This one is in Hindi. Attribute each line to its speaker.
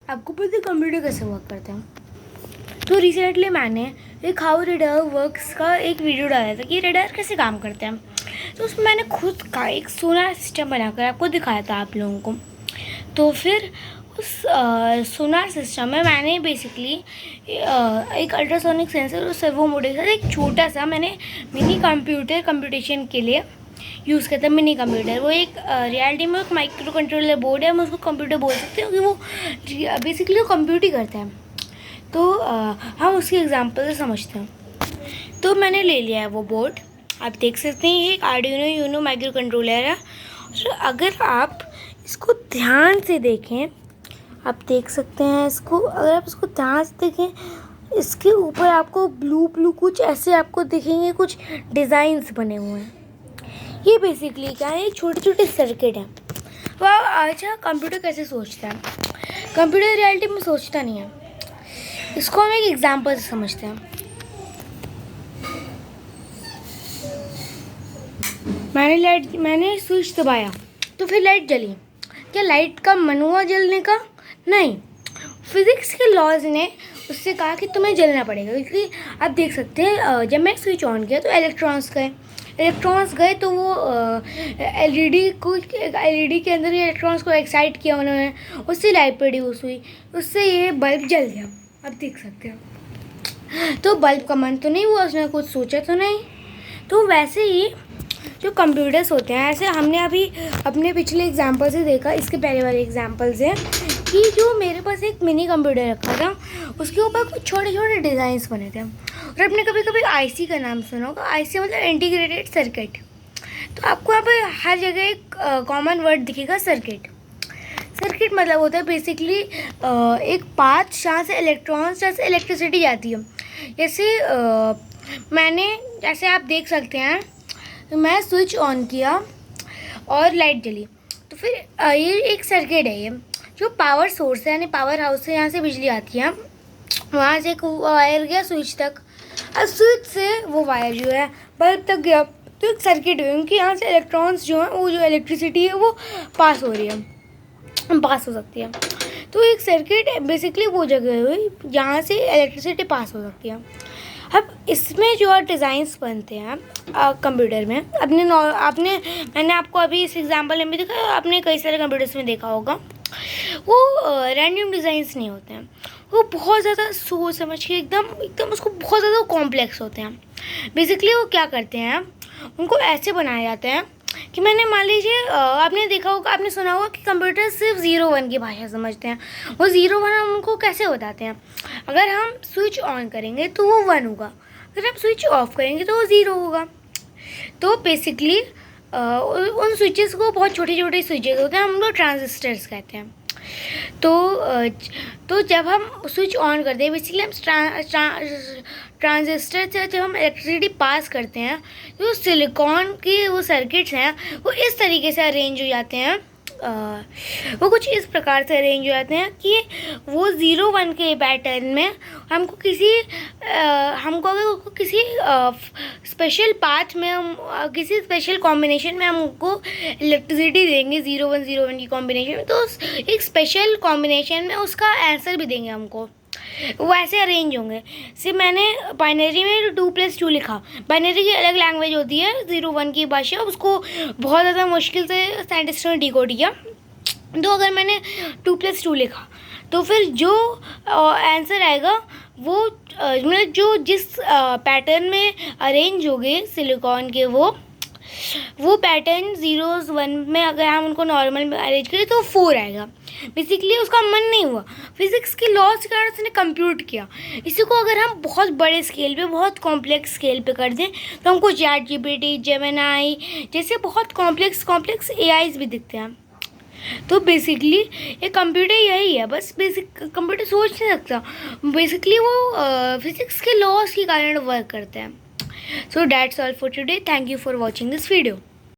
Speaker 1: आपको पता है कंप्यूटर कैसे वर्क करता है? तो रिसेंटली मैंने एक हाउ रडार वर्क्स का एक वीडियो डाला था कि रडार कैसे काम करते हैं। तो उसमें मैंने खुद का एक सोनार सिस्टम बनाकर आपको दिखाया था आप लोगों को। तो फिर उस सोनार सिस्टम में मैंने बेसिकली एक अल्ट्रासोनिक सेंसर और सर्वो मोड के साथ एक छोटा सा मैंने मिनी कंप्यूटेशन के लिए यूज़ करता है। मिनी कंप्यूटर वो एक रियलिटी में एक माइक्रो कंट्रोलर बोर्ड है, हम उसको कंप्यूटर बोल सकते हैं क्योंकि वो बेसिकली वो कंप्यूट ही करता है। तो हम उसके एग्जांपल से समझते हैं। तो मैंने ले लिया है वो बोर्ड, आप देख सकते हैं ये एक आर्डिनो यूनो माइक्रो कंट्रोलर है। और अगर आप इसको ध्यान से देखें, आप देख सकते हैं इसको, अगर आप इसको ध्यान से देखें इसके ऊपर आपको ब्लू कुछ ऐसे आपको दिखेंगे, कुछ डिज़ाइंस बने हुए हैं। ये बेसिकली क्या है, छोटे छोटे सर्किट हैं। तो अच्छा कंप्यूटर कैसे सोचता है? कंप्यूटर रियलिटी में सोचता नहीं है, इसको हम एक एग्जांपल से समझते हैं। मैंने स्विच दबाया तो फिर लाइट जली। क्या लाइट का मन हुआ जलने का? नहीं, फिज़िक्स के लॉज ने उससे कहा कि तुम्हें जलना पड़ेगा। क्योंकि आप देख सकते हैं जब मैं स्विच ऑन किया तो इलेक्ट्रॉन्स गए तो वो एलईडी के अंदर इलेक्ट्रॉन्स को एक्साइट किया उन्होंने, उससे लाइट प्रोड्यूस हुई, उससे ये बल्ब जल गया। आप देख सकते हैं। तो बल्ब का मन तो नहीं हुआ, उसने कुछ सोचा तो नहीं। तो वैसे ही जो कंप्यूटर्स होते हैं, ऐसे हमने अभी अपने पिछले एग्जाम्पल से देखा, इसके पहले वाले एग्जाम्पल से, कि जो मेरे पास एक मिनी कंप्यूटर रखा था उसके ऊपर कुछ छोटे छोटे डिज़ाइंस बने थे। और आपने कभी कभी आईसी का नाम सुना होगा। आईसी मतलब इंटीग्रेटेड सर्किट। तो आपको यहाँ पर हर जगह एक कॉमन वर्ड दिखेगा, सर्किट मतलब होता है बेसिकली एक पाथ जहाँ से इलेक्ट्रिसिटी जाती है। जैसे आप देख सकते हैं, मैं स्विच ऑन किया और लाइट जली, तो फिर ये एक सर्किट है। ये जो पावर सोर्स है यानी पावर हाउस से, यहाँ से बिजली आती है, वहाँ से एक वायर गया स्विच तक, और स्विच से वो वायर जो है बल्ब तक गया। तो एक सर्किट हुई, उनकी यहाँ से इलेक्ट्रॉन्स जो हैं, वो जो इलेक्ट्रिसिटी है वो पास हो सकती है। तो एक सर्किट बेसिकली वो जगह हुई जहाँ से इलेक्ट्रिसिटी पास हो सकती है। अब इसमें जो डिज़ाइंस बनते हैं कंप्यूटर में, मैंने आपको अभी इस एग्जांपल में भी दिखा, आपने कई सारे कंप्यूटर्स में देखा होगा, वो रैंडम डिज़ाइंस नहीं होते हैं, वो बहुत ज़्यादा सोच समझ के एकदम उसको बहुत ज़्यादा कॉम्प्लेक्स होते हैं। बेसिकली वो क्या करते हैं, उनको ऐसे बनाया जाता है कि मैंने मान लीजिए आपने देखा होगा, आपने सुना होगा कि कंप्यूटर सिर्फ 0-1 की भाषा समझते हैं। वो 0-1 हम उनको कैसे बताते हैं? अगर हम स्विच ऑन करेंगे तो वो 1 होगा, अगर हम स्विच ऑफ करेंगे तो वो 0 होगा। तो बेसिकली उन स्विचेस को बहुत छोटे छोटे स्विचेस होते हैं, हम लोग ट्रांजिस्टर्स कहते हैं। तो जब हम स्विच ऑन करते हैं, बेसिकली हम ट्रांजिस्टर से जब हम इलेक्ट्रिसिटी पास करते हैं, तो सिलिकॉन की वो सर्किट्स हैं वो इस तरीके से अरेंज हो जाते हैं, वो कुछ इस प्रकार से अरेंज हो जाते हैं कि वो 0-1 के पैटर्न में हमको अगर किसी स्पेशल पाथ में हम किसी स्पेशल कॉम्बिनेशन में हमको इलेक्ट्रिसिटी देंगे 0-1 की कॉम्बिनेशन में, तो एक स्पेशल कॉम्बिनेशन में उसका आंसर भी देंगे हमको, वो ऐसे अरेंज होंगे। सिर्फ मैंने बाइनरी में 2+2 लिखा, बाइनरी की अलग लैंग्वेज होती है 0-1 की भाषा, उसको बहुत ज़्यादा मुश्किल से साइंटिस्टों ने डिकोड किया। तो अगर मैंने 2+2 लिखा तो फिर जो आंसर आएगा वो मतलब जो जिस पैटर्न में अरेंज हो गए सिलिकॉन के वो पैटर्न 0-1 में अगर हम उनको नॉर्मल में अरेंज करें तो 4 आएगा। बेसिकली उसका मन नहीं हुआ, फिज़िक्स के लॉज के कारण उसने कंप्यूट किया। इसी को अगर हम बहुत बड़े स्केल पे, बहुत कॉम्प्लेक्स स्केल पे कर दें तो हमको ChatGPT, जेमिनी जैसे बहुत कॉम्प्लेक्स AIs भी दिखते हैं। तो बेसिकली ये कंप्यूटर यही है, बस बेसिक कंप्यूटर सोच नहीं सकता, बेसिकली वो फिज़िक्स के लॉज के कारण वर्क करते हैं। So that's all for today. Thank you for watching this video.